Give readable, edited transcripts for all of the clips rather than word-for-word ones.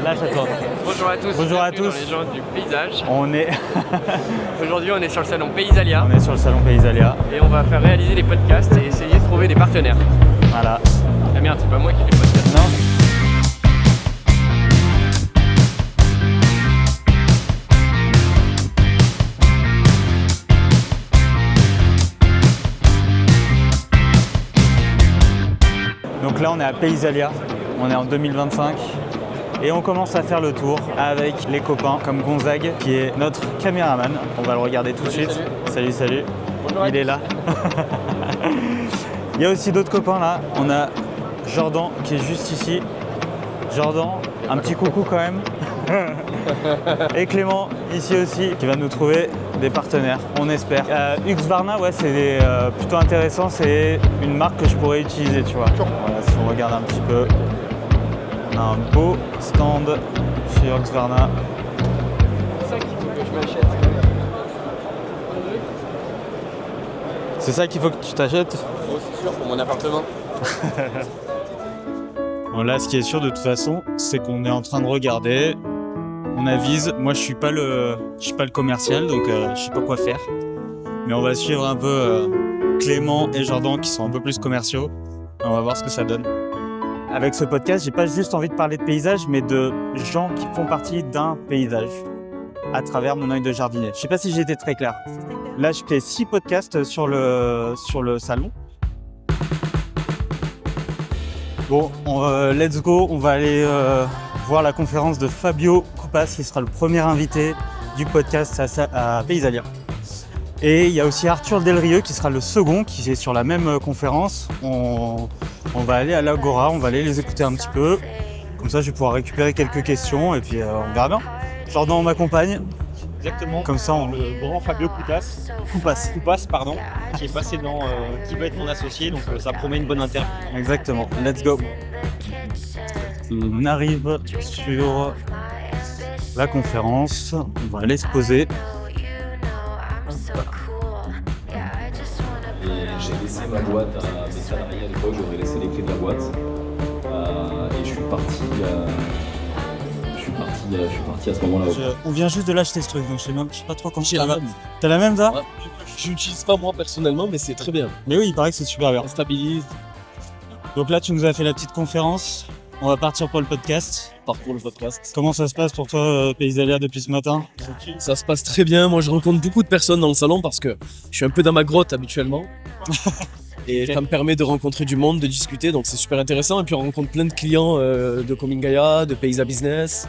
Là, ça tourne. Bonjour à tous. Bonjour à Bienvenue tous. dans les gens du paysage. Aujourd'hui, on est sur le salon Paysalia. On est sur le salon Paysalia. Et on va faire réaliser des podcasts et essayer de trouver des partenaires. Voilà. Ah merde, c'est pas moi qui fais le podcast. Non. Donc là, on est à Paysalia. On est en 2025. Et on commence à faire le tour avec les copains comme Gonzague qui est notre caméraman. On va le regarder tout de suite. Salut. Bonjour. Il est là. Il y a aussi d'autres copains là. On a Jordan qui est juste ici. Jordan, un petit coucou quand même. Et Clément ici aussi qui va nous trouver des partenaires, on espère. Husqvarna, ouais, c'est plutôt intéressant. C'est une marque que je pourrais utiliser, tu vois. Voilà, si on regarde un petit peu. On a un beau stand chez Husqvarna. C'est ça qu'il faut que je m'achète. C'est ça qu'il faut que tu t'achètes? Oh, c'est sûr, pour mon appartement. Bon, là, ce qui est sûr de toute façon, c'est qu'on est en train de regarder. On avise. Moi, je suis pas le commercial, donc je sais pas quoi faire. Mais on va suivre un peu Clément et Jordan qui sont un peu plus commerciaux. On va voir ce que ça donne. Avec ce podcast, j'ai pas juste envie de parler de paysage, mais de gens qui font partie d'un paysage à travers mon œil de jardinier. Je sais pas si j'ai été très clair. Là, je fais 6 podcasts sur le salon. Bon, let's go. On va aller voir la conférence de Fabio Coupas, qui sera le premier invité du podcast à Paysalia. Et il y a aussi Arthur Delrieux qui sera le second, qui est sur la même conférence. On va aller à l'Agora, on va aller les écouter un petit peu. Comme ça, je vais pouvoir récupérer quelques questions et puis on verra bien. Jordan, on m'accompagne. Exactement. Comme ça, le grand Fabio Coupas, pardon, qui est passé dans, qui va être mon associé, donc ça promet une bonne interview. Exactement. Let's go. On arrive sur la conférence. On va aller se poser. Et j'ai laissé ma boîte à mes salariés à l'époque, j'aurais laissé les clés de la boîte. Et je suis parti à ce moment-là. On vient juste de l'acheter ce truc, donc je sais pas trop comment. J'ai la même. T'as la même, ça? Ouais. Je l'utilise pas moi personnellement, mais c'est très bien. Mais oui, il paraît que c'est super bien. Ça stabilise. Donc là, tu nous as fait la petite conférence. On va partir pour le podcast. Part pour le podcast. Comment ça se passe pour toi, Paysalia, depuis ce matin? Ça se passe très bien. Moi, je rencontre beaucoup de personnes dans le salon parce que je suis un peu dans ma grotte habituellement. Et ça me permet de rencontrer du monde, de discuter, donc c'est super intéressant. Et puis on rencontre plein de clients de Comingaya, de Paysa Business.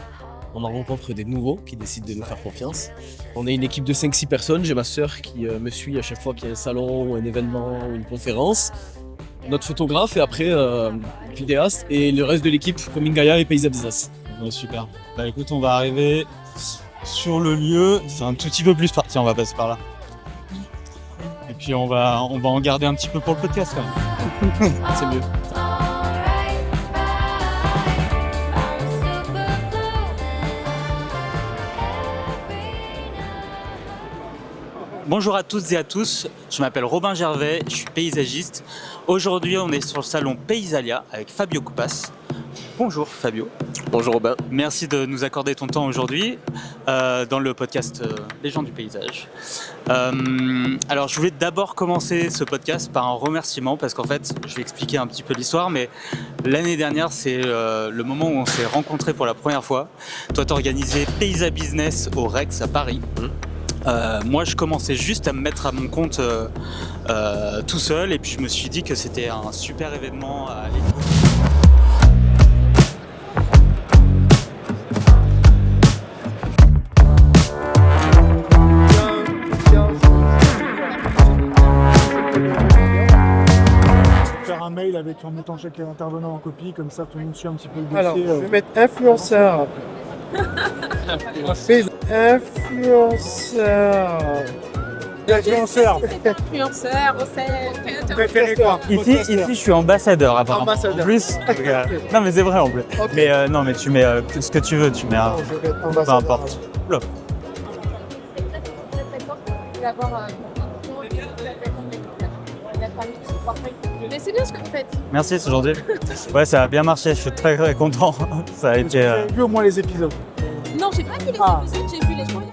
On en rencontre des nouveaux qui décident de nous faire confiance. On est une équipe de 5-6 personnes. J'ai ma sœur qui me suit à chaque fois qu'il y a un salon, un événement ou une conférence. Notre photographe et après vidéaste et le reste de l'équipe Comingaya et Paysa Business. Ouais, super. Bah écoute, on va arriver sur le lieu. C'est un tout petit peu plus parti, on va passer par là. Et puis on va en garder un petit peu pour le podcast quand même. C'est mieux. Bonjour à toutes et à tous, je m'appelle Robin Gervais, je suis paysagiste. Aujourd'hui, on est sur le salon Paysalia avec Fabio Coupas. Bonjour Fabio. Bonjour Robin. Merci de nous accorder ton temps aujourd'hui dans le podcast Les gens du paysage. Alors, je voulais d'abord commencer ce podcast par un remerciement parce qu'en fait, je vais expliquer un petit peu l'histoire, mais l'année dernière, c'est le moment où on s'est rencontrés pour la première fois. Toi, tu as organisé Paysa Business au Rex à Paris. Moi, je commençais juste à me mettre à mon compte tout seul et puis je me suis dit que c'était un super événement à aller. Faire un mail en mettant chaque intervenant en copie, comme ça tout le monde suit un petit peu le dossier. Alors, je vais mettre influenceur. Influenceur. Influenceur. Influenceur, Vous préférez quoi? Ici, je suis ambassadeur apparemment. Ambassadeur. En plus, non mais c'est vrai en plus. Ok. Mais non, mais tu mets ce que tu veux, tu mets Non, je vais être peu ambassadeur. importe. Oula. d'avoir la famille. Mais c'est bien ce que vous faites. Merci, c'est gentil. Ouais, ça a bien marché, je suis très très content. Ça a été. Vous avez vu au moins les épisodes. Non, j'ai pas vu les Ah. épisodes, j'ai vu les premiers.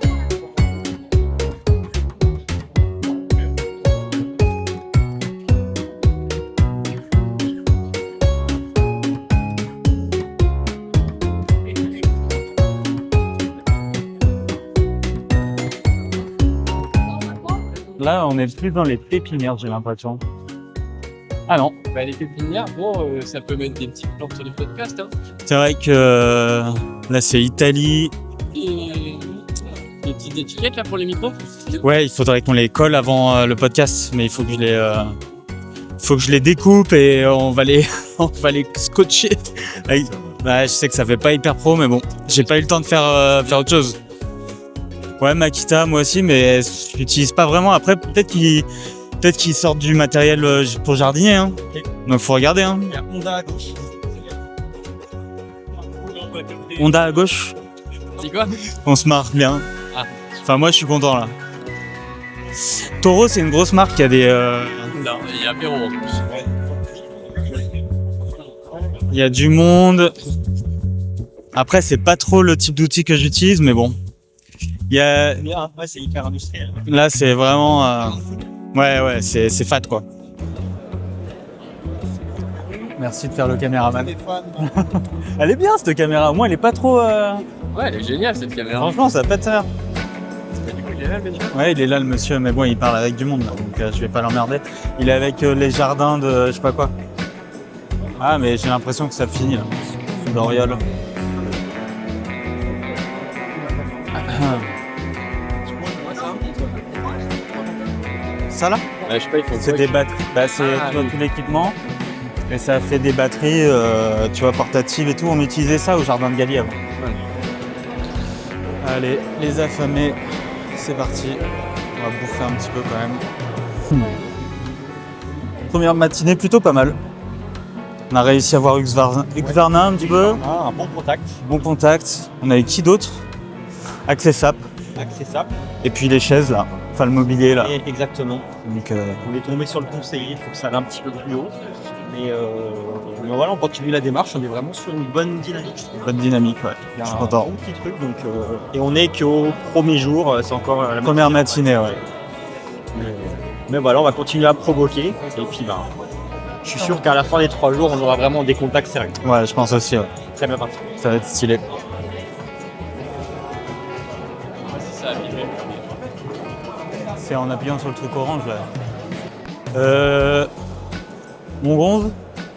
Là, on est plus dans les pépinières, j'ai l'impression. Ah non, Bah, les pépinières, bon, ça peut mettre des petits plans sur les podcasts. Hein. c'est vrai que là, c'est Italie. Et les petites étiquettes là pour les micros. Ouais, il faudrait qu'on les colle avant le podcast, mais il faut que je les découpe et on va les scotcher. Bah, je sais que ça fait pas hyper pro, mais bon, j'ai pas eu le temps de faire autre chose. Ouais, Makita, moi aussi, mais je l'utilise pas vraiment. Après, peut-être qu'ils sortent du matériel pour jardinier. Hein. Donc, faut regarder. Hein. Il y a Honda à gauche. Honda à gauche, C'est quoi? on se marre bien. Ah. Enfin, moi, je suis content là. Toro, c'est une grosse marque qui a des. Non, il y a apéro en plus. Il y a du monde. Après, c'est pas trop le type d'outil que j'utilise, mais bon. Il y a. Bien, ouais, c'est hyper industriel. Là, c'est vraiment. Ouais, c'est fat quoi. Merci de faire le caméraman. Elle est bien cette caméra, au moins elle est pas trop. Ouais, elle est géniale cette caméra. Franchement, ça pète ça. Du coup, il est là, le monsieur. Ouais, il est là le monsieur, mais bon, il parle avec du monde là, donc je vais pas l'emmerder. Il est avec les jardins de je sais pas quoi. Ah, mais j'ai l'impression que ça finit là. L'Oriole. Ça là? Ouais, je sais pas, ils font C'est quoi, des batteries. Bah, c'est Ah, tu vois, oui. tout l'équipement. Et ça fait des batteries, tu vois, portatives et tout. On utilisait ça au jardin de Galie avant. Allez, les affamés, c'est parti. On va bouffer un petit peu quand même. Première matinée plutôt pas mal. On a réussi à voir Hux Varna un petit peu. Un bon contact, Bon contact. On a eu qui d'autre? Accessap. accessible. Et puis les chaises là. Enfin le mobilier là. Et exactement. Donc, On est tombé sur le conseiller, il faut que ça aille un petit peu plus haut. Mais voilà, on continue la démarche, on est vraiment sur une bonne dynamique. bonne dynamique, ouais. Il y a Je suis un content. bon petit truc, donc, et on est qu'au premier jour, c'est encore la Première matinée, ouais. Mais voilà, on va continuer à provoquer. Et puis, je suis sûr qu'à la fin des 3 jours, on aura vraiment des contacts sérieux. Ouais, je pense aussi, ouais. Très bien parti. Ça va être stylé. C'est ça, vivre. C'est en appuyant sur le truc orange là. Mon gonze,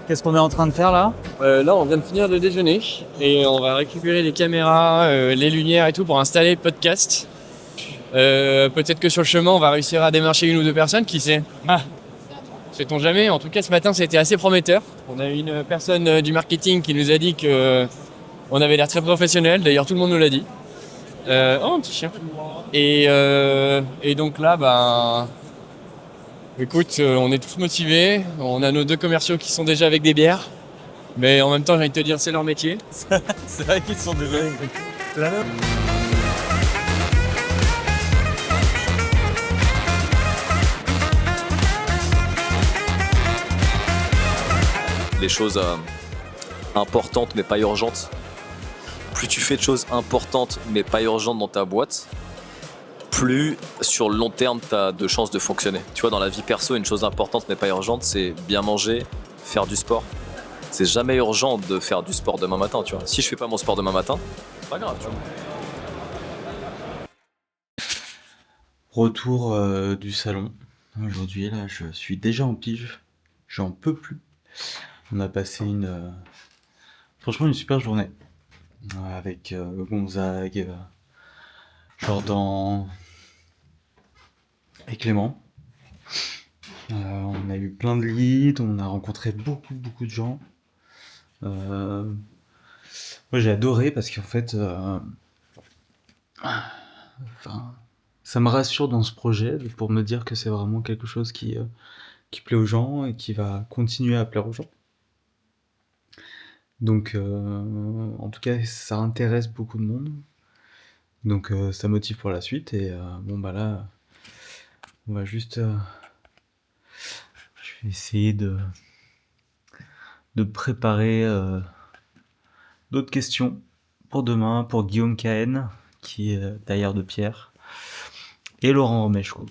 qu'est-ce qu'on est en train de faire là? Là, on vient de finir de déjeuner et on va récupérer les caméras, les lumières et tout pour installer le podcast. Peut-être que sur le chemin, on va réussir à démarcher une ou deux personnes, qui sait? Sait-on jamais. En tout cas, ce matin, c'était assez prometteur. On a eu une personne du marketing qui nous a dit que on avait l'air très professionnel. D'ailleurs, tout le monde nous l'a dit. Oh, un petit chien. Et donc là, écoute, on est tous motivés. On a nos 2 commerciaux qui sont déjà avec des bières. Mais en même temps, j'ai envie de te dire, c'est leur métier. C'est vrai qu'ils sont désolés. C'est la même. Les choses importantes mais pas urgentes. Plus tu fais de choses importantes mais pas urgentes dans ta boîte, plus sur le long terme tu as de chances de fonctionner. Tu vois, dans la vie perso, une chose importante mais pas urgente, c'est bien manger, faire du sport. C'est jamais urgent de faire du sport demain matin, tu vois. Si je fais pas mon sport demain matin, c'est pas grave, tu vois. Retour du salon. Aujourd'hui, là, je suis déjà en pige. J'en peux plus. On a passé franchement une super journée. Avec Gonzague, Jordan et Clément. On a eu plein de leads, on a rencontré beaucoup de gens. Moi j'ai adoré parce qu'en fait, ça me rassure dans ce projet pour me dire que c'est vraiment quelque chose qui plaît aux gens et qui va continuer à plaire aux gens. Donc en tout cas ça intéresse beaucoup de monde. Donc ça motive pour la suite et là on va juste Je vais essayer de préparer d'autres questions pour demain, pour Guillaume Cahen, qui est tailleur de pierre, et Laurent Romeshko,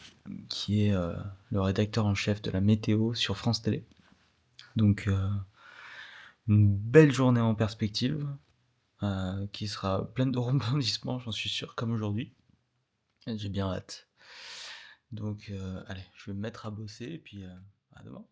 qui est le rédacteur en chef de la météo sur France Télé. Donc une belle journée en perspective, qui sera pleine de rebondissements, j'en suis sûr, comme aujourd'hui. J'ai bien hâte. Donc allez, je vais me mettre à bosser, et puis à demain.